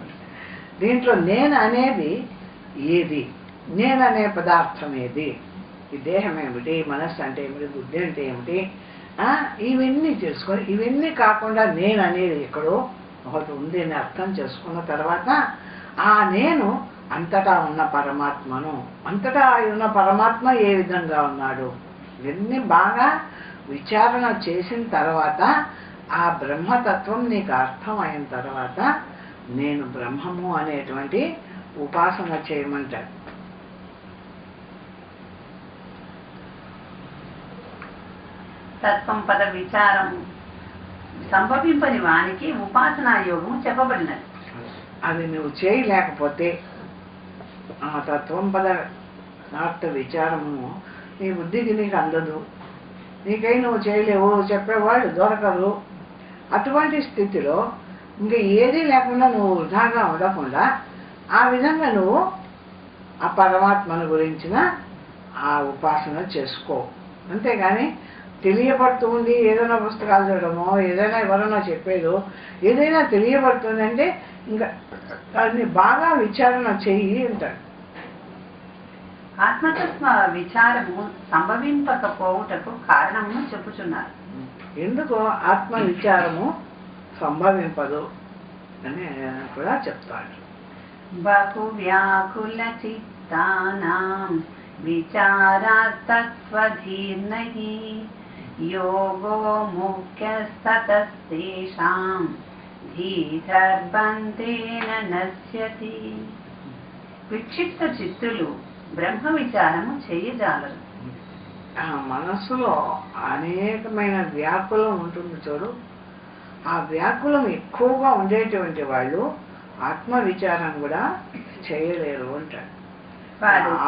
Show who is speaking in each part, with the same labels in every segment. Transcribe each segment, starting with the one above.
Speaker 1: ఉంటుంది. దీంట్లో నేను అనేది ఏది, నేననే పదార్థం ఏది, ఈ దేహం ఏమిటి, మనస్సు అంటే ఏమిటి, బుద్ధి అంటే ఏమిటి, ఇవన్నీ తెలుసుకొని ఇవన్నీ కాకుండా నేను అనేది ఎక్కడో ఒకటి ఉంది అని అర్థం చేసుకున్న తర్వాత ఆ నేను అంతటా ఉన్న పరమాత్మను, అంతటా ఉన్న పరమాత్మ ఏ విధంగా ఉన్నాడు, ఇవన్నీ బాగా విచారణ చేసిన తర్వాత ఆ బ్రహ్మతత్వం నీకు అర్థమైన తర్వాత నేను బ్రహ్మము అనేటువంటి ఉపాసన చేయమంటాడు.
Speaker 2: తత్వం పద విచారం సంభవింపని వానికి ఉపాసనా యోగము చెప్పబడినది.
Speaker 1: అది నువ్వు చేయలేకపోతే ఆ తత్వం పద విచారము నీ బుద్ధికి నీకు అందదు, నీకై నువ్వు చేయలేవు, చెప్పేవాళ్ళు దొరకరు. అటువంటి స్థితిలో ఇంకా ఏదీ లేకుండా నువ్వు వృధాగా ఉండకుండా ఆ విధంగా నువ్వు ఆ పరమాత్మను గురించిన ఆ ఉపాసన చేసుకో. అంతేగాని తెలియబడుతూ ఉంది ఏదైనా పుస్తకాలు చూడడమో ఏదైనా ఎవరైనా చెప్పేదో ఏదైనా తెలియబడుతుందంటే ఇంకా దాన్ని బాగా విచారణ చెయ్యి అంటాడు.
Speaker 2: ఆత్మతత్వ విచారము సంభవింపకపోవుటకు కారణము చెప్పుచున్నారు.
Speaker 1: ఎందుకు ఆత్మ విచారము సంభవింపదు అని కూడా చెప్తాడు.
Speaker 2: బహు వ్యాకుల చిత్తానాం విచారాత్తత్వధీర్నహి యోగో ముఖ్యస్తతస్తేషాం ధీర్బంధేన నశ్యతి. విక్షిప్త చిత్తులు బ్రహ్మ విచారము చేయజాలరు.
Speaker 1: ఆ మనస్సులో అనేకమైన వ్యాకులం ఉంటుంది చూడు, ఆ వ్యాకులం ఎక్కువగా ఉండేటువంటి వాళ్ళు ఆత్మ విచారం కూడా చేయలేరు అంటాడు.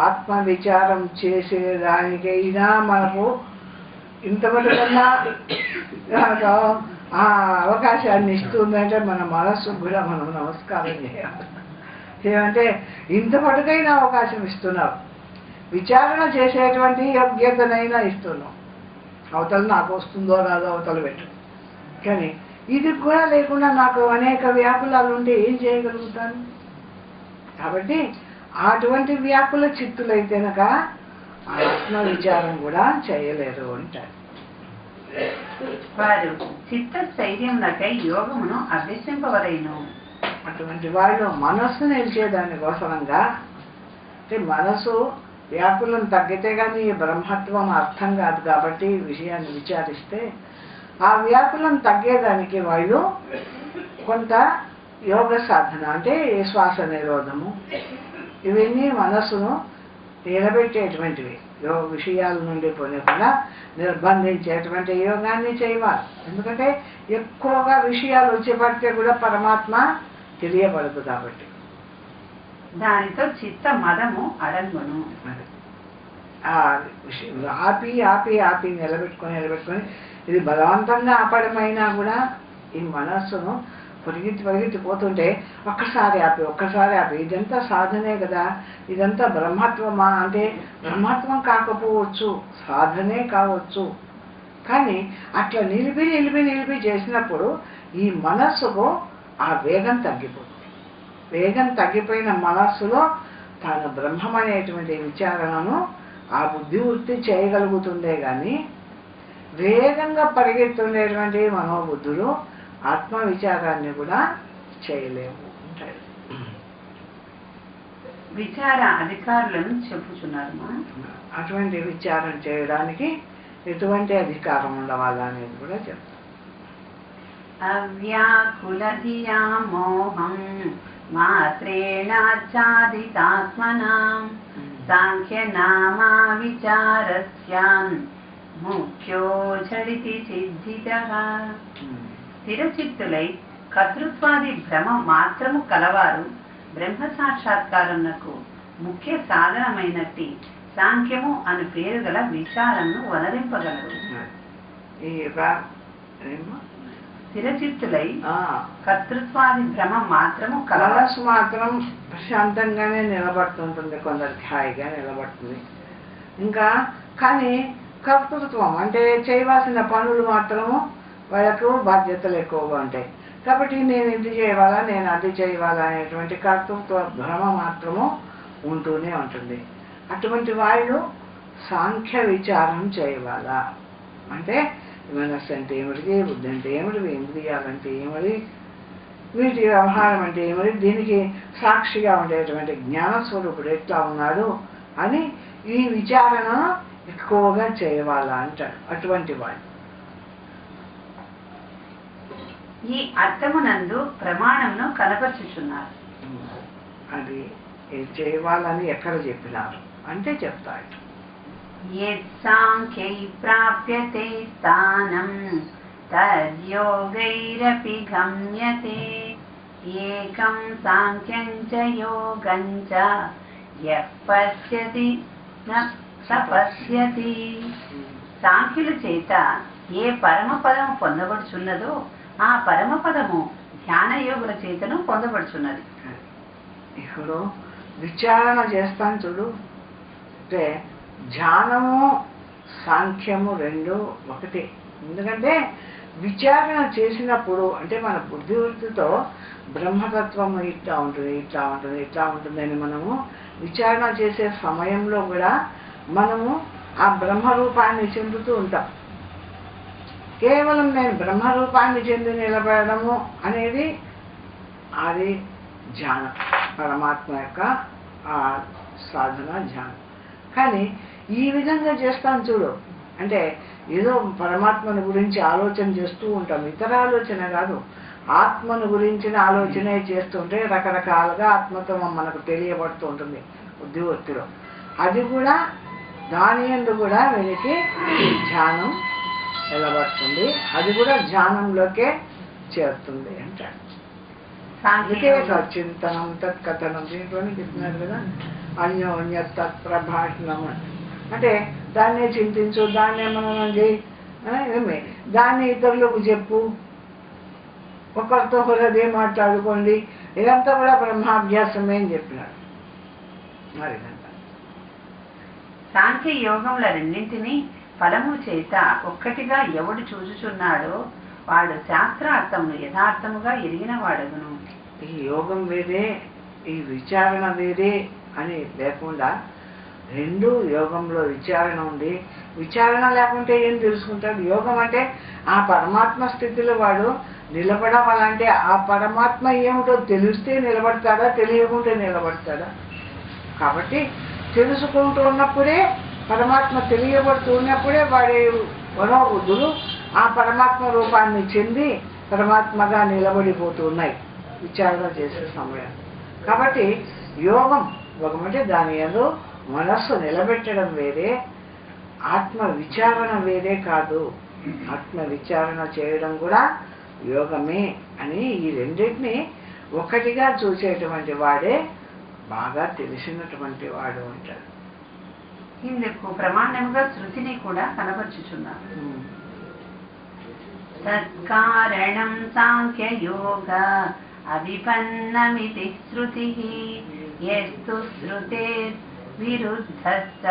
Speaker 1: ఆత్మ విచారం చేసేదానికైనా మనకు ఇంతవరకన్నా ఆ అవకాశాన్ని ఇస్తుందంటే మన మనస్సుకు కూడా మనం నమస్కారం చేయాలి. ఏమంటే ఇంతవరకైనా అవకాశం ఇస్తున్నావు, విచారణ చేసేటువంటి యోగ్యతనైనా ఇస్తున్నావు. అవతల నాకు వస్తుందో రాదో అవతల పెట్టు, కానీ ఇది కూడా లేకుండా నాకు అనేక వ్యాకులాలు ఉంటే ఏం చేయగలుగుతాను? కాబట్టి అటువంటి వ్యాకుల చిత్తులైతేనక ఆత్మ విచారం కూడా చేయలేరు అంటారు.
Speaker 2: వారు చిత్త స్థైర్యములకై యోగమును అభ్యసింపవలేను.
Speaker 1: అటువంటి వాళ్ళు మనస్సు నిలిచేదాని కోసంగా, అంటే మనసు వ్యాకులం తగ్గితే కానీ బ్రహ్మత్వం అర్థం కాదు. కాబట్టి ఈ విషయాన్ని విచారిస్తే ఆ వ్యాకులం తగ్గేదానికి వాళ్ళు కొంత యోగ సాధన అంటే శ్వాస నిరోధము ఇవన్నీ మనస్సును నిలబెట్టేటువంటివి, విషయాల నుండి పోనీకుండా నిర్బంధించేటువంటి యోగాన్ని చేయాలి. ఎందుకంటే ఎక్కువగా విషయాలు వచ్చేపడితే కూడా పరమాత్మ తెలియబడదు కాబట్టి.
Speaker 2: దానితో చిత్త మదము అడంగును.
Speaker 1: ఆపి ఆపి ఆపి నిలబెట్టుకొని ఇది బలవంతంగా ఆపడమైనా కూడా ఈ మనస్సును పరిగెత్తిపోతుంటే ఒక్కసారి ఆపి ఇదంతా సాధనే కదా, ఇదంతా బ్రహ్మత్వమా అంటే బ్రహ్మత్వం కాకపోవచ్చు, సాధనే కావచ్చు. కానీ అట్లా నిలిపి చేసినప్పుడు ఈ మనస్సుకు ఆ వేగం తగ్గిపోతుంది. వేగం తగ్గిపోయిన మనస్సులో తాను బ్రహ్మం అనేటువంటి విచారణను ఆ బుద్ధి వృత్తి చేయగలుగుతుందే కానీ వేగంగా పరిగెత్తుండేటువంటి మనోబుద్ధులు ఆత్మ విచారాన్ని కూడా చేయలేము ఉంటాయి.
Speaker 2: విచార అధికారులను చెప్పుచున్నారు.
Speaker 1: అటువంటి విచారం చేయడానికి ఎటువంటి అధికారం ఉండవాలనేది కూడా చెప్తారు.
Speaker 2: అవ్యాకులధియా మోహం మాత్రేణాచ్ఛాదితాత్మనాం సాంఖ్యనామా విచారస్యాన్ ముఖ్యో ఝడితి సిద్ధితః. స్థిరచిత్తులై కర్తృత్వాది భ్రమ మాత్రము కలవారు బ్రహ్మ సాక్షాత్కారమునకు ముఖ్య సాధనమైనట్టి సాంఖ్యము అను పేరు గల విచారమును వనరింపగలరు. స్థిరచిత్తులై కర్తృత్వాది భ్రమ మాత్రము
Speaker 1: మనస్సు మాత్రం ప్రశాంతంగానే నిలబడుతుంటుంది, కొందరికి హాయిగా నిలబడుతుంది. ఇంకా కానీ కర్తృత్వం అంటే చేయవలసిన పనులు మాత్రము వాళ్ళకు బాధ్యతలు ఎక్కువగా ఉంటాయి. కాబట్టి నేను ఇది చేయవాలా, నేను అది చేయవాలా అనేటువంటి కర్తృత్వ భ్రమ మాత్రము ఉంటూనే ఉంటుంది. అటువంటి వాళ్ళు సాంఖ్య విచారం చేయవాలా. అంటే మనస్సు అంటే ఏమిటి, బుద్ధి అంటే ఏమిటి, ఇంద్రియాలంటే ఏమిటి, వీటి వ్యవహారం అంటే ఏమిటి, దీనికి సాక్షిగా ఉండేటువంటి జ్ఞానస్వరూపుడు ఎట్లా ఉన్నాడు అని ఈ విచారణ ఎక్కువగా చేయవాలా అంటాడు అటువంటి వాళ్ళు.
Speaker 2: ఈ అర్థమునందు ప్రమాణమును కనపరుచుచున్నారు.
Speaker 1: అది చేయవాలని ఎక్కడ చెప్పినారు అంటే చెప్తాడు.
Speaker 2: సాంఖ్యై ప్రాప్యతే స్థానం తద్యోగైరపి గమ్యతే ఏకం సాంఖ్యం చ యోగం చ యః పశ్యతి న తపస్యతి. సాంఖ్యుల చేత ఏ పరమపదము పొందబడుచున్నదో ఆ పరమపదము ధ్యానయోగుల చేతను పొందబడుచున్నది.
Speaker 1: ఇప్పుడు విచారణ చేస్తాను చూడు, అంటే ధ్యానము సాంఖ్యము రెండు ఒకటే. ఎందుకంటే విచారణ చేసినప్పుడు అంటే మన బుద్ధివృత్తితో బ్రహ్మతత్వము ఇట్లా ఉంటుంది, ఇట్లా ఉంటుంది, ఇట్లా ఉంటుంది అని మనము విచారణ చేసే సమయంలో కూడా మనము ఆ బ్రహ్మరూపాన్ని చెందుతూ ఉంటాం. కేవలం నేను బ్రహ్మరూపాన్ని చెంది నిలబడము అనేది అది ధ్యానం, పరమాత్మ యొక్క ఆ సాధన ధ్యానం. కానీ ఈ విధంగా చేస్తాను చూడు, అంటే ఏదో పరమాత్మను గురించి ఆలోచన చేస్తూ ఉంటాం, ఇతర ఆలోచన కాదు, ఆత్మను గురించిన ఆలోచనే చేస్తుంటే రకరకాలుగా ఆత్మతత్వం మనకు తెలియబడుతూ ఉంటుంది బుద్ధివృత్తిలో. అది కూడా దాని యందు కూడా వీరికి ధ్యానం నిలబడుతుంది, అది కూడా ధ్యానంలోకే చేరుతుంది అంటాడు. అందుకే చింతనం తత్కథనం దీంట్లోనే చెప్తున్నారు కదా, అన్యోన్య తత్ప్రభాషణం అంటే దాన్నే చింతించు, దాన్నే మననం చేయి, ఏమి దాన్ని ఇతరులకు చెప్పు, ఒకరితో ఒకరిదే మాట్లాడుకోండి, ఇదంతా కూడా బ్రహ్మాభ్యాసమే అని చెప్పినాడు. మరి
Speaker 2: సాంఖ్య యోగముల రెండింటినీ ఫలము చేత ఒక్కటిగా ఎవడు చూచుచున్నాడో వాడు శాస్త్రార్థమును యథార్థముగా ఎరిగిన వాడగును.
Speaker 1: ఈ యోగం వేరే, ఈ విచారణ వేరే అని లేకుండా రెండు యోగంలో విచారణ ఉంది. విచారణ లేకుంటే ఏం తెలుసుకుంటాడు? యోగం అంటే ఆ పరమాత్మ స్థితిలో వాడు నిలబడవాలంటే ఆ పరమాత్మ ఏమిటో తెలిస్తే నిలబడతాడా, తెలియకుంటే నిలబడతాడా? కాబట్టి తెలుసుకుంటూ ఉన్నప్పుడే, పరమాత్మ తెలియబడుతూ ఉన్నప్పుడే వాడి మనోబుద్ధులు ఆ పరమాత్మ రూపాన్ని చెంది పరమాత్మగా నిలబడిపోతూ ఉన్నాయి విచారణ చేసే సమయం. కాబట్టి యోగం అంటే దాని యందు మనస్సు నిలబెట్టడం వేరే, ఆత్మ విచారణ వేరే కాదు. ఆత్మ విచారణ చేయడం కూడా యోగమే అని ఈ రెండింటినీ ఒకటిగా చూసేటువంటి వాడే బాగా తెలిసినటువంటి వాడు అంటాడు.
Speaker 2: ఇందుకు ప్రమాణముగా శృతిని కూడా కనబరుచుచున్నారు. తత్కారణం సాంఖ్య యోగ అవిపన్నమితి శృతి యస్తు శృతే విరుద్ధస్స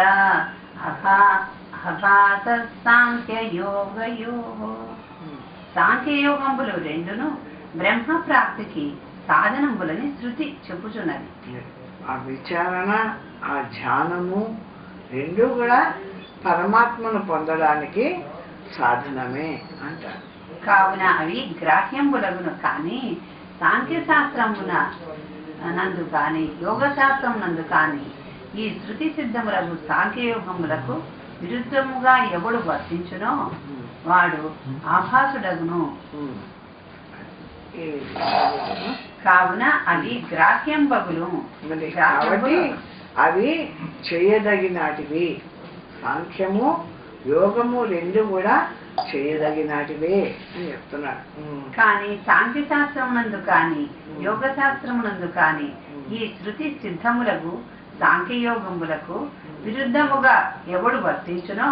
Speaker 2: అభాస సాంఖ్య యోగయోః. సాంఖ్యయోగంబులు రెండును బ్రహ్మ ప్రాప్తికి సాధనంబులని శృతి చెప్పుచున్నది.
Speaker 1: ఆ విచారణ, ఆ ధ్యానము రెండు కూడా పరమాత్మను పొందడానికి సాధనమే అంటారు.
Speaker 2: కావున అవి గ్రాహ్యంబులగును కానీ సాంఖ్య శాస్త్రమున నందు కానీ యోగ శాస్త్రం నందు కానీ ఈ శృతి సిద్ధములకు సాంఖ్యయోగములకు విరుద్ధముగా ఎవడు వర్తించునో వాడు ఆభాసుడగును. కావున అవి గ్రాహ్యంబగులు.
Speaker 1: కాబట్టి అవి చేయదగినాటివి. సాంఖ్యము యోగము రెండు కూడా చేయదగినాటివే అని చెప్తున్నాడు.
Speaker 2: కానీ సాంఖ్య శాస్త్రమునందు కానీ యోగ శాస్త్రమునందు కానీ ఈ శృతి సిద్ధములకు సాంఖ్యయోగములకు విరుద్ధముగా ఎవడు వర్తించునో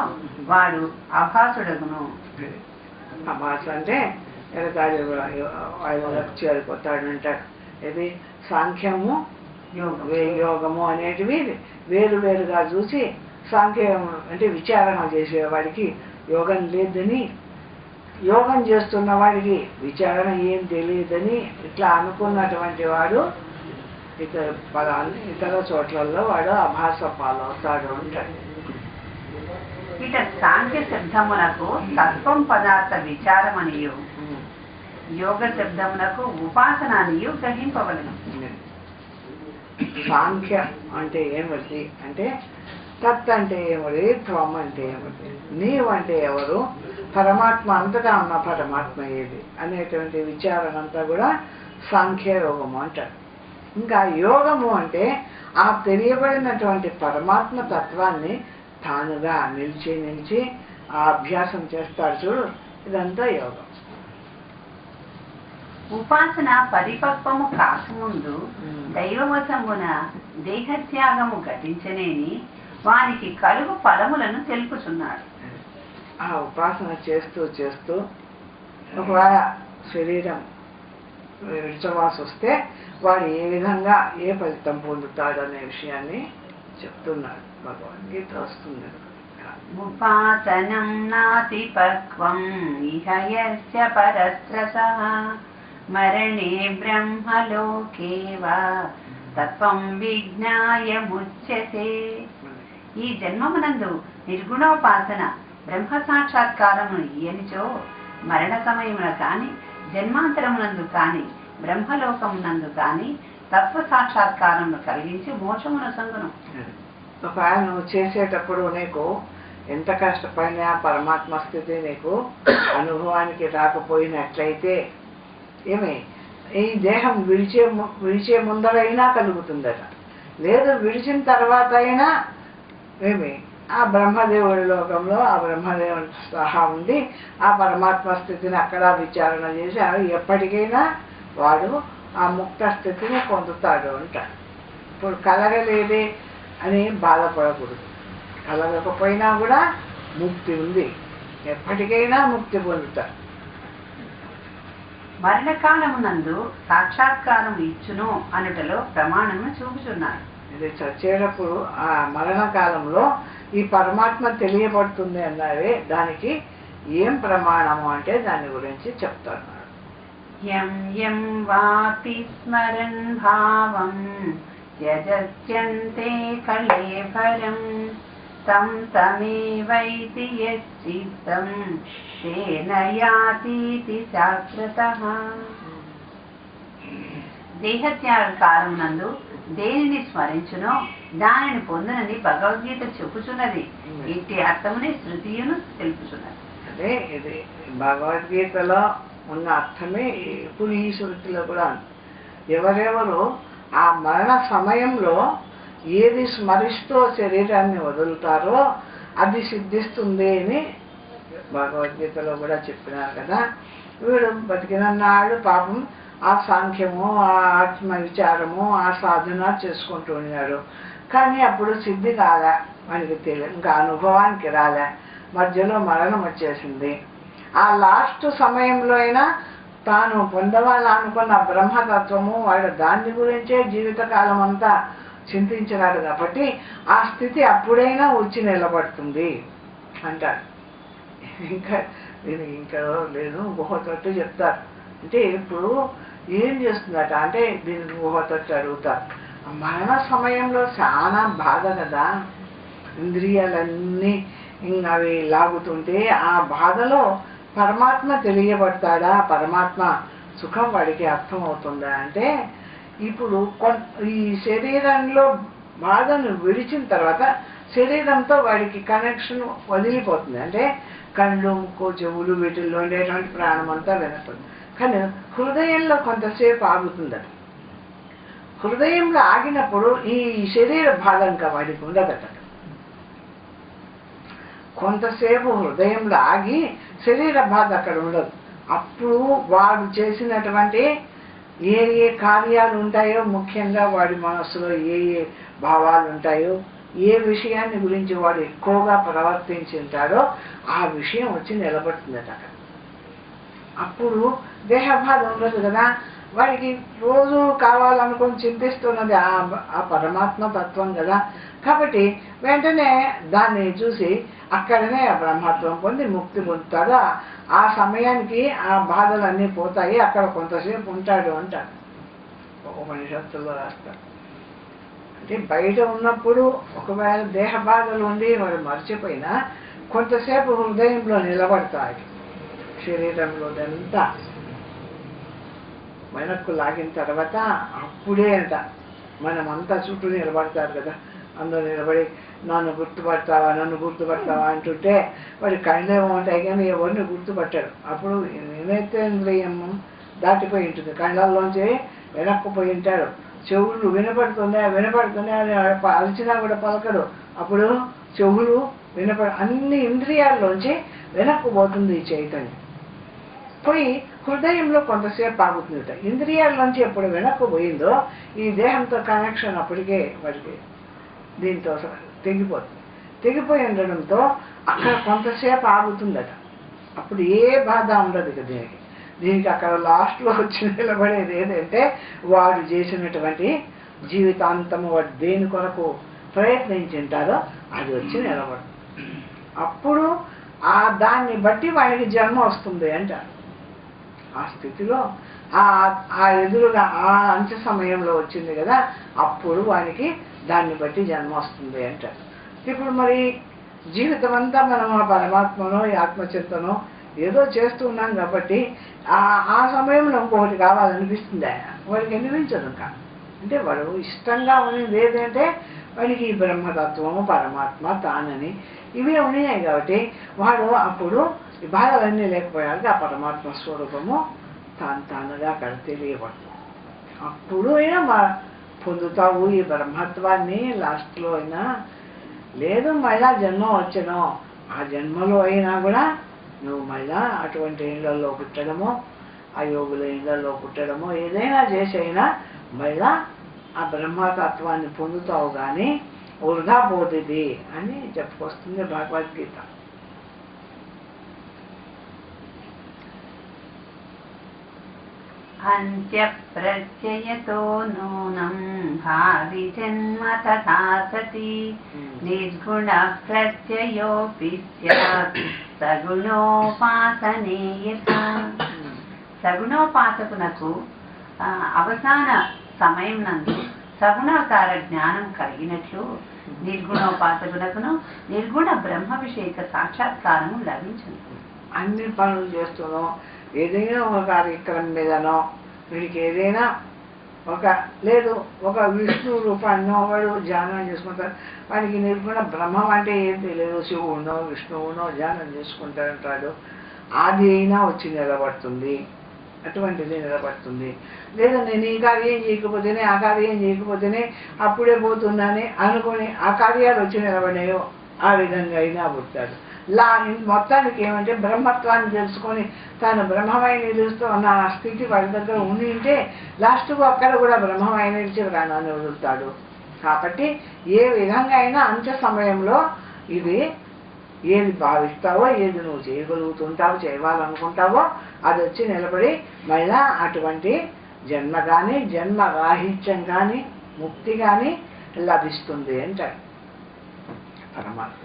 Speaker 2: వాడు ఆభాసుడగును.
Speaker 1: ఆభాస అంటే చేరిపోతాడంటాడు. ఇది సాంఖ్యము యోగము అనేటివి వేరు వేరుగా చూసి, సాంఖ్యం అంటే విచారణ చేసేవాడికి యోగం లేదని యోగం చేస్తున్న వాడికి విచారణ ఏం తెలియదని ఇట్లా అనుకున్నటువంటి వాడు ఇతర చోట్లలో వాడు అభాస పాలవుతాడు అంటాడు.
Speaker 2: ఇట సాంఖ్య శబ్దమునకు తత్వం పదార్థ విచారమనియు యోగ శబ్దమునకు ఉపాసన అనియు గ్రహింపవలను.
Speaker 1: సాంఖ్య అంటే ఏమిటి అంటే తత్ అంటే ఏమిటి, త్వం అంటే ఏమిటి, నీవు అంటే ఎవరు, పరమాత్మ అంతటా ఉన్న పరమాత్మ ఏది అనేటువంటి విచారణ అంతా కూడా సాంఖ్య యోగము అంటారు. ఇంకా యోగము అంటే ఆ తెలియబడినటువంటి పరమాత్మ తత్వాన్ని తానుగా నిలిచి ఆ అభ్యాసం చేస్తాడు చూడు, ఇదంతా యోగం.
Speaker 2: ఉపాసన పరిపక్వము కాకముందు దైవవశమున దేహత్యాగము ఘటించనేని వానికి కలుగు ఫలములను తెలుపుచున్నాడు.
Speaker 1: ఆ ఉపాసన చేస్తూ ఒకవేళ శరీరం విడిచవాల్సి వస్తే వాడు ఏ విధంగా ఏ ఫలితం పొందుతాడు అనే విషయాన్ని చెప్తున్నాడు. భగవద్గీత వస్తుంది.
Speaker 2: ఉపాసనం నాతి పక్వం ఇహ యస్య పరస్రసః మరణే బ్రహ్మలోకే వా తత్వం విజ్ఞాయ ముచ్యతే. ఈ జన్మమునందు నిర్గుణోపాసన బ్రహ్మ సాక్షాత్కారమును ఇయనిచో మరణ సమయమున కాని జన్మాంతరమునందు కాని బ్రహ్మలోకమునందు కాని తత్వ సాక్షాత్కారమును కలిగించి మోక్షమున సంగును.
Speaker 1: ఒకవేళ నువ్వు చేసేటప్పుడు నీకు ఎంత కష్టపడినా పరమాత్మ స్థితి నీకు అనుభవానికి రాకపోయినట్లయితే ఏమి ఈ దేహం విడిచే ముందరైనా కలుగుతుందట, లేదు విడిచిన తర్వాత అయినా ఏమి ఆ బ్రహ్మదేవుడి లోకంలో ఆ బ్రహ్మదేవుడి సహా ఉండి ఆ పరమాత్మ స్థితిని అక్కడ విచారణ చేసి ఎప్పటికైనా వాడు ఆ ముక్త స్థితిని పొందుతాడు అంటాడు. ఇప్పుడు కలగలేదే అని బాధపడకూడదు, కలగకపోయినా కూడా ముక్తి ఉంది, ఎప్పటికైనా ముక్తి పొందుతాడు.
Speaker 2: మరణకాలమునందు సాక్షాత్కారం ఇచ్చును అనుటలో ప్రమాణము చూపుచున్నారు.
Speaker 1: ఇది చచ్చేటప్పుడు ఆ మరణకాలంలో ఈ పరమాత్మ తెలియబడుతుంది అన్నారే, దానికి ఏం ప్రమాణము అంటే దాని గురించి చెప్తారు.
Speaker 2: యం యం వాపి స్మరన్ భావం యజస్యంతే కళేబరం తం తమేవైతి యచ్చిత్తం తేన యాతీతి శాశ్వతః. దేహత్యాగ కాలమునందు దేనిని స్మరించునో దానిని పొందునని భగవద్గీత చెప్పుచున్నది. ఇట్టి అర్థముని శృతియును తెలుపుచున్నది.
Speaker 1: అదే ఇది భగవద్గీతలో ఉన్న అర్థమే ఇప్పుడు ఈ శృతిలో కూడా. ఎవరెవరు ఆ మరణ సమయంలో ఏది స్మరిస్తూ శరీరాన్ని వదులుతారో అది సిద్ధిస్తుంది అని భగవద్గీతలో కూడా చెప్పినారు కదా. వీడు బతికినన్నాడు పాపం ఆ సాంఖ్యము ఆ ఆత్మ విచారము ఆ సాధన చేసుకుంటూ ఉన్నాడు, కానీ అప్పుడు సిద్ధి కాలే, మనకి తెలియదు, ఇంకా అనుభవానికి రాలే, మధ్యలో మరణం వచ్చేసింది. ఆ లాస్ట్ సమయంలో అయినా తాను పొందవాలనుకున్న బ్రహ్మతత్వము వాడు దాని గురించే జీవితకాలం అంతా చింతించినాడు కాబట్టి ఆ స్థితి అప్పుడైనా వచ్చి నిలబడుతుంది అంటారు. ఇంకా దీనికి ఇంకా లేదు ఊహతట్టు చెప్తారు. అంటే ఇప్పుడు ఏం చేస్తుందట అంటే దీనికి ఊహతట్టు అడుగుతారు. మరణ సమయంలో చాలా బాధ కదా, ఇంద్రియాలన్నీ అవి లాగుతుంటే ఆ బాధలో పరమాత్మ తెలియబడతాడా, పరమాత్మ సుఖం వాడికి అర్థమవుతుందా అంటే ఇప్పుడు ఈ శరీరంలో బాధను విడిచిన తర్వాత శరీరంతో వాడికి కనెక్షన్ వదిలిపోతుంది. అంటే కళ్ళు ముక్కు చెవులు వీటిల్లో ఉండేటువంటి ప్రాణం అంతా వినపడుతుంది, కానీ హృదయంలో కొంతసేపు ఆగుతుందట. హృదయంలో ఆగినప్పుడు ఈ శరీర బాధ ఇంకా వాడికి ఉండదట. కొంతసేపు హృదయంలో ఆగి శరీర బాధ అక్కడ ఉండదు. అప్పుడు వాడు చేసినటువంటి ఏ ఏ కార్యాలు ఉంటాయో, ముఖ్యంగా వాడి మనస్సులో ఏ ఏ భావాలు ఉంటాయో, ఏ విషయాన్ని గురించి వాడు ఎక్కువగా ప్రవర్తించి ఉంటాడో ఆ విషయం వచ్చి నిలబడుతుందట అక్కడ. అప్పుడు దేహబాధ ఉండదు కదా, వాడికి రోజు కావాలనుకొని చింతిస్తున్నది ఆ పరమాత్మ తత్వం కదా. కాబట్టి వెంటనే దాన్ని చూసి అక్కడనే బ్రహ్మత్వం పొంది ముక్తి పొందుతాడు. ఆ సమయానికి ఆ బాధలన్నీ పోతాయి, అక్కడ కొంతసేపు ఉంటాడు అంటారు ఉపనిషత్తుల్లో రాస్తారు. అంటే బయట ఉన్నప్పుడు ఒకవేళ దేహ బాధలు ఉండి వాడు మర్చిపోయినా కొంతసేపు హృదయంలో నిలబడతాడు. శరీరంలోదంతా వెనక్కు లాగిన తర్వాత అప్పుడే అంట మనమంతా చుట్టూ నిలబడతారు కదా, అందరూ నిలబడి నన్ను గుర్తుపడతావా అంటుంటే వాడి కళ్ళేమో ఉంటాయి కానీ ఎవరిని గుర్తుపట్టాడు. అప్పుడు నేనేంద్రియం దాటిపోయి ఉంటుంది, కళ్ళల్లోంచి వెనక్కు పోయి ఉంటాడు. చెవులు వినపడుతున్నాయి అరిచినా కూడా పలకడు. అప్పుడు చెవులు అన్ని ఇంద్రియాల్లోంచి వెనక్కు పోతుంది ఈ చైతన్యం. పోయి హృదయంలో కొంతసేపు ఆగుతుందట. ఇంద్రియాల్లోంచి ఎప్పుడు వెనక్కు పోయిందో ఈ దేహంతో కనెక్షన్ అప్పటికే వాడికి దీంతో తెగిపోయి ఉండడంతో అక్కడ కొంతసేపు ఆగుతుందట. అప్పుడు ఏ బాధ ఉండదు ఇక దీనికి అక్కడ లాస్ట్లో వచ్చి నిలబడేది ఏంటంటే వాడు చేసినటువంటి జీవితాంతము వాడు దేని కొరకు ప్రయత్నించింటారో అది వచ్చి నిలబడు. అప్పుడు దాన్ని బట్టి వాడికి జన్మ వస్తుంది అంటారు. ఆ స్థితిలో ఆ ఎదురుగా ఆ అంచె సమయంలో వచ్చింది కదా, అప్పుడు వానికి దాన్ని బట్టి జన్మ వస్తుంది అంటారు. ఇప్పుడు మరి జీవితం అంతా మనం ఆ పరమాత్మనో ఈ ఆత్మచింతనో ఏదో చేస్తూ ఉన్నాం కాబట్టి ఆ సమయంలో ఇంకొకటి కావాలనిపిస్తుంది. వాడికి అనిపించదు ఇంకా. అంటే వాడు ఇష్టంగా ఉన్నది ఏదంటే వాడికి ఈ బ్రహ్మతత్వము పరమాత్మ తానని ఇవే ఉన్నాయి కాబట్టి వాడు అప్పుడు ఈ బాధలన్నీ లేకపోయాక ఆ పరమాత్మ స్వరూపము తానుగా అక్కడ తెలియబడుతుంది. అప్పుడు అయినా పొందుతావు ఈ బ్రహ్మత్వాన్ని. లాస్ట్లో అయినా లేదు మళ్ళా జన్మ వచ్చను, ఆ జన్మలో అయినా కూడా నువ్వు మళ్ళా అటువంటి ఇళ్లలో పుట్టడము, ఆ యోగుల ఇళ్లలో పుట్టడము ఏదైనా చేసైనా మళ్ళా ఆ బ్రహ్మతత్వాన్ని పొందుతావు కానీ వృధా పోతుంది అని చెప్పుకొస్తుంది భగవద్గీత.
Speaker 2: అంత్యప్రత్యయతో నూనం భావి జన్మ తథా సతి నిర్గుణ ప్రత్యయోపి స్యాత్ సగుణోపాసనే యథా. సగుణోపాసకునకు అవసాన సమయం నందు సగుణాకార జ్ఞానం కలిగినట్లు నిర్గుణోపాసకునకును నిర్గుణ బ్రహ్మవిషేక సాక్షాత్కారము లభించును.
Speaker 1: అన్ని పనులు చేస్తున్నాం, ఏదైనా ఒక కార్యక్రమం మీదనో వీడికి ఏదైనా ఒక విష్ణు రూపాన్నో వాడు ధ్యానం చేసుకుంటారు. వాడికి నిర్గుణ బ్రహ్మం అంటే ఏం తెలియదు, శివునో విష్ణువునో ధ్యానం చేసుకుంటారంటాడు. అది అయినా వచ్చి నిలబడుతుంది, అటువంటిది నిలబడుతుంది. లేదా నేను ఈ కార్యం చేయకపోతేనే ఆ కార్యం చేయకపోతేనే అప్పుడే పోతున్నానే అనుకుని ఆ కార్యాలు వచ్చి నిలబడినాయో ఆ విధంగా అయినా పుట్టాడు. మొత్తానికి ఏమంటే బ్రహ్మత్వాన్ని తెలుసుకొని తాను బ్రహ్మమై నిలుస్తూ ఉన్న ఆ స్థితి వాడి దగ్గర ఉండి ఉంటే లాస్ట్కు అక్కడ కూడా బ్రహ్మమై నిలిచి ప్రాణాన్ని వదులుతాడు. కాబట్టి ఏ విధంగా అయినా అంత్య సమయంలో ఇది ఏది భావిస్తావో ఏది నువ్వు చేయగలుగుతుంటావో చేయవాలనుకుంటావో అది వచ్చి నిలబడి మళ్ళా అటువంటి జన్మ కానీ జన్మ రాహిత్యం కానీ ముక్తి కానీ లభిస్తుంది అంటాడు పరమాత్మ.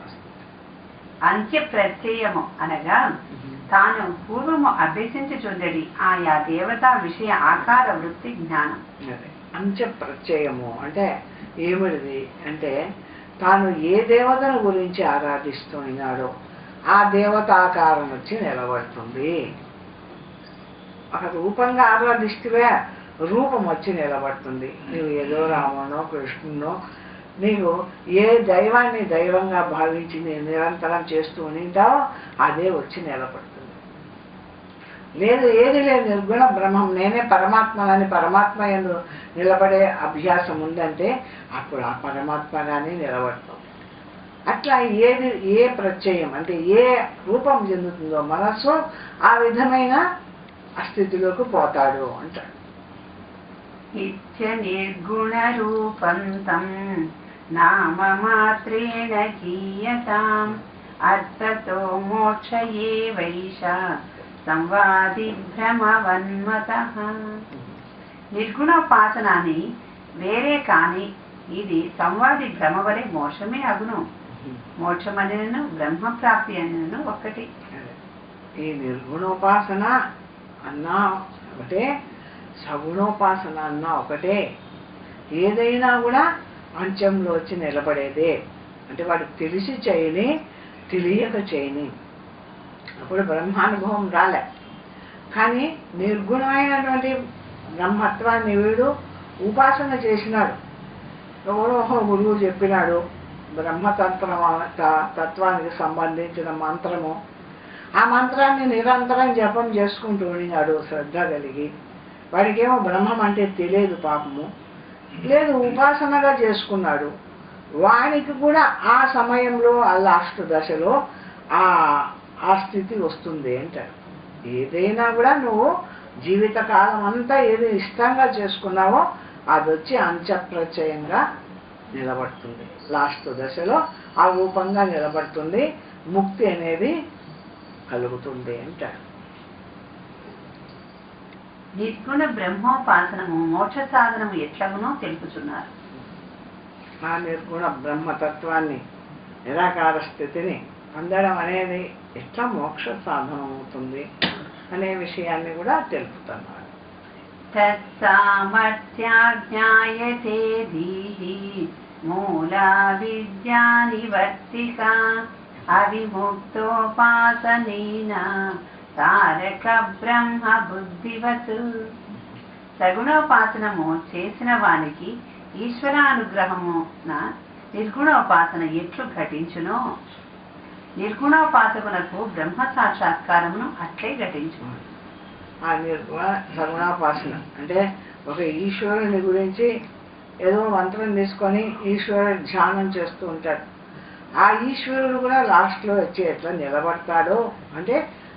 Speaker 2: అంత్య ప్రత్యయము అనగా తాను పూర్వము అభ్యసించుచుండడి ఆయా దేవతా విషయ ఆకార వృత్తి జ్ఞానం.
Speaker 1: అంత్య ప్రత్యయము అంటే ఏమిటిది అంటే తాను ఏ దేవతను గురించి ఆరాధిస్తున్నాడో ఆ దేవత ఆకారం వచ్చి నిలబడుతుంది. ఒక రూపంగా ఆరాధిస్తే రూపం వచ్చి నిలబడుతుంది. నువ్వు ఏదో రామునో కృష్ణునో నీవు ఏ దైవాన్ని దైవంగా భావించి నిరంతరం చేస్తూ ఉంటావో అదే వచ్చి నిలబడుతుంది. లేదు ఏది లేదు నిర్గుణ బ్రహ్మం నేనే పరమాత్మని పరమాత్మ యందు నిలబడే అభ్యాసం ఉందంటే అప్పుడు ఆ పరమాత్మగానే నిలబడుతుంది. అట్లా ఏ ప్రత్యయం అంటే ఏ రూపం చెందుతుందో మనస్సు ఆ విధమైన స్థితిలోకి పోతాడు అంటాడు.
Speaker 2: నిర్గుణ రూపంతం నామ మాత్రేణ గీయతాం అర్థతో మోక్షయే వైష సంవాది భ్రమవన్మతః. నిర్గుణోపాసనాన్ని వేరే కాని ఇది సంవాది భ్రమ వలె మోక్షమే అగును. మోక్షమనినను బ్రహ్మప్రాప్తి అనినను ఒక్కటి.
Speaker 1: ఈ నిర్గుణోపాసన అన్నా ఒకటే, సగుణోపాసన అన్నా ఒకటే. ఏదైనా కూడా అంచంలో వచ్చి నిలబడేదే. అంటే వాడు తెలిసి చేయని, తెలియక చేయని. అప్పుడు బ్రహ్మానుభవం రాలే. కానీ నిర్గుణమైనటువంటి బ్రహ్మత్వాన్ని వీడు ఉపాసన చేసినాడు. ఎవరో గురువు చెప్పినాడు తత్వానికి సంబంధించిన మంత్రము. ఆ మంత్రాన్ని నిరంతరం జపం చేసుకుంటూ ఉండినాడు శ్రద్ధ కలిగి. వాడికేమో బ్రహ్మం అంటే తెలియదు పాపము. లేదు, ఉపాసనగా చేసుకున్నాడు. వానికి కూడా ఆ సమయంలో ఆ లాస్ట్ దశలో ఆ స్థితి వస్తుంది అంటారు. ఏదైనా కూడా నువ్వు జీవితకాలం అంతా ఏది ఇష్టంగా చేసుకున్నావో అది వచ్చి అంచప్రచయంగా నిలబడుతుంది. లాస్ట్ దశలో ఆ రూపంగా నిలబడుతుంది. ముక్తి అనేది కలుగుతుంది అంటారు.
Speaker 2: నిర్గుణ బ్రహ్మోపాసనము మోక్ష సాధనము ఎట్లగునో తెలుపుచున్నారు.
Speaker 1: ఆ నిర్గుణ బ్రహ్మతత్వాన్ని, నిరాకార స్థితిని పొందడం అనేది ఎట్లా మోక్ష సాధనం అవుతుంది అనే విషయాన్ని కూడా తెలుపుతున్నారు.
Speaker 2: తత్సామర్థ్యాజ్ఞాయతే ధీః మూలా విద్యా నివర్తిక అవిముక్తోపాసనేన తారక బ్రహ్మ బుద్ధివత్. సగుణోపాసనము చేసిన వానికి ఈశ్వరానుగ్రహమున నిర్గుణోపాసన ఎట్లు ఘటించునో నిర్గుణోపాసకునకు బ్రహ్మ సాక్షాత్కారమును అట్లే ఘటించును.
Speaker 1: ఆ నిర్గుణ సగుణోపాసన అంటే ఒక ఈశ్వరుని గురించి ఏదో మంత్రం తీసుకొని ఈశ్వర ధ్యానం చేస్తూ ఉంటాడు. ఆ ఈశ్వరుడు కూడా లాస్ట్లో వచ్చి ఎట్లా నిలబడతాడో అంటే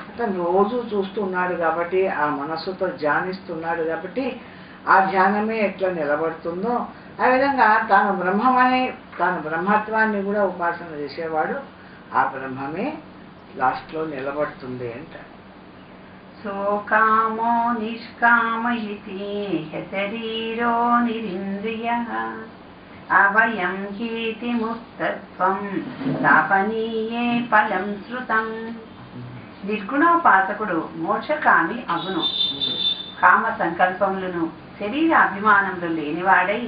Speaker 1: అతను రోజు చూస్తున్నాడు కాబట్టి, ఆ మనస్సుతో ధ్యానిస్తున్నాడు కాబట్టి ఆ ధ్యానమే ఎట్లా నిలబడుతుందో ఆ విధంగా తాను బ్రహ్మమనే తాను బ్రహ్మత్వాన్ని కూడా ఉపాసన చేసేవాడు ఆ బ్రహ్మమే లాస్ట్లో నిలబడుతుంది అంట.
Speaker 2: సోకామో నిష్కామ ఇతి శరీరో నిరింద్రియః అవయం హీతి ముక్తత్వం తాపనీయే ఫలం శృతం. నిర్గుణోపాసకుడు మోక్షకామి అగును. కామ సంకల్పములను శరీర అభిమానములు లేనివాడై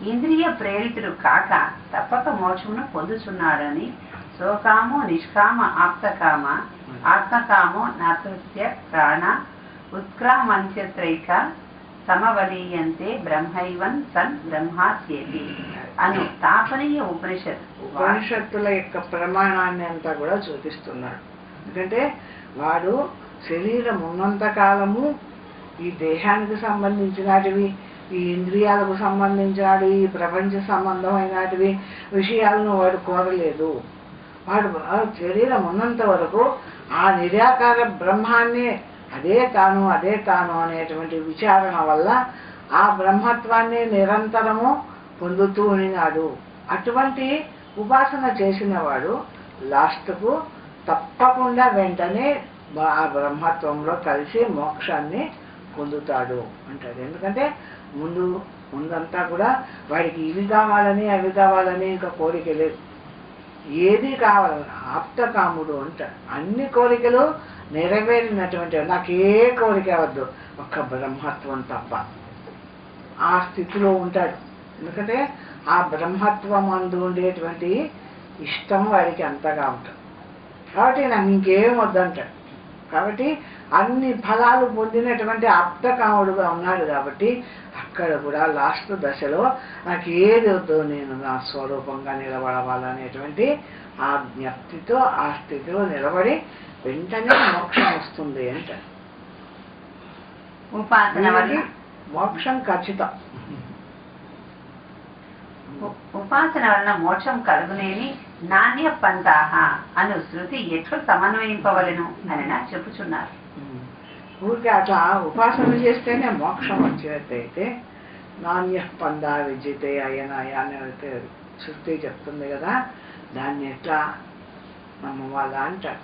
Speaker 2: ఇంద్రియ ప్రేరితుడు కాక తప్పక మోక్షమును పొందుచున్నాడని సోకామో నిష్కామ ఆప్తకామ ఆత్మకామో నాతృత్య ప్రాణ ఉత్క్రామంత్యత్రైక సమవలీయంతే బ్రహ్మైవన్ సన్ బ్రహ్మాస్యేతి అను తాపనీయ
Speaker 1: ఉపనిషత్తుల యొక్క ప్రమాణాన్ని అంతా కూడా చూపిస్తున్నాడు. ఎందుకంటే వాడు శరీరం ఉన్నంత కాలము ఈ దేహానికి సంబంధించినటివి, ఈ ఇంద్రియాలకు సంబంధించినవి, ఈ ప్రపంచ సంబంధమైనటివి విషయాలను వాడు కోరలేదు. వాడు శరీరం ఉన్నంత వరకు ఆ నిరాకార బ్రహ్మాన్ని అదే తాను అనేటువంటి విచారణ వల్ల ఆ బ్రహ్మత్వాన్ని నిరంతరము పొందుతూ ఉన్నాడు. అటువంటి ఉపాసన చేసిన వాడు లాస్ట్కు తప్పకుండా వెంటనే ఆ బ్రహ్మత్వంలో కలిసి మోక్షాన్ని పొందుతాడు అంటాడు. ఎందుకంటే ముందంతా కూడా వాడికి ఇవి కావాలని అవి కావాలని ఇంకా కోరిక లేదు. ఏది కావాలని ఆప్తకాముడు అంటాడు. అన్ని కోరికలు నెరవేరినటువంటి నాకు ఏ కోరిక వద్దు, ఒక్క బ్రహ్మత్వం తప్ప ఆ స్థితిలో ఉంటాడు. ఎందుకంటే ఆ బ్రహ్మత్వం అందు ఉండేటువంటి ఇష్టం వాడికి అంతగా ఉంటుంది. కాబట్టి నాకు ఇంకేం వద్దంటాడు. కాబట్టి అన్ని ఫలాలు పొందినటువంటి ఆప్తకాముడుగా ఉన్నాడు. కాబట్టి అక్కడ కూడా లాస్ట్ దశలో నాకు ఏది వద్దు, నేను నా స్వరూపంగా నిలబడవాలనేటువంటి ఆ జ్ఞప్తితో ఆ స్థితిలో నిలబడి వెంటనే మోక్షం వస్తుంది అంట. మోక్షం ఖచ్చితం.
Speaker 2: ఉపాసన వలన మోక్షం కలుగునేని నాణ్య పంతాహ అను శృతి ఎట్లు సమన్వయింపవలను అని చెప్పుచున్నారు.
Speaker 1: ఊరికి అట్లా ఉపాసన చేస్తేనే మోక్షం వచ్చేటైతే నాణ్య పందా విజితే అయనాయ అని శృతి చెప్తుంది కదా, దాన్ని ఎట్లా నమ్మవాలా అంటారు.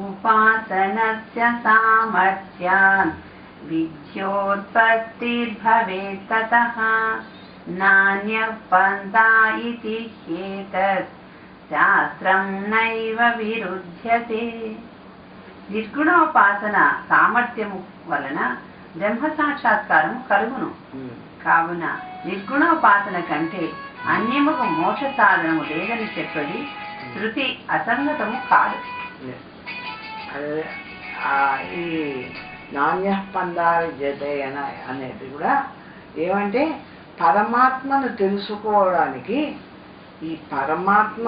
Speaker 2: ఉపాసనస్య సామర్థ్యాన్ విద్యోత్పత్తిర్భవేత్ తతః నాన్యః పంథా ఇతి హ్యేతత్ శాస్త్రం నైవ విరుధ్యతే. నిర్గుణోపాసన సామర్థ్యము వలన బ్రహ్మ సాక్షాత్కారము కలుగును. కావున నిర్గుణోపాసన కంటే అన్యముకు మోక్ష సాధనము లేదని చెప్పది శృతి అసంగతము కాదు.
Speaker 1: అదే ఈ నాణ్య పందాలు జతే అనేది కూడా ఏమంటే పరమాత్మను తెలుసుకోవడానికి ఈ పరమాత్మ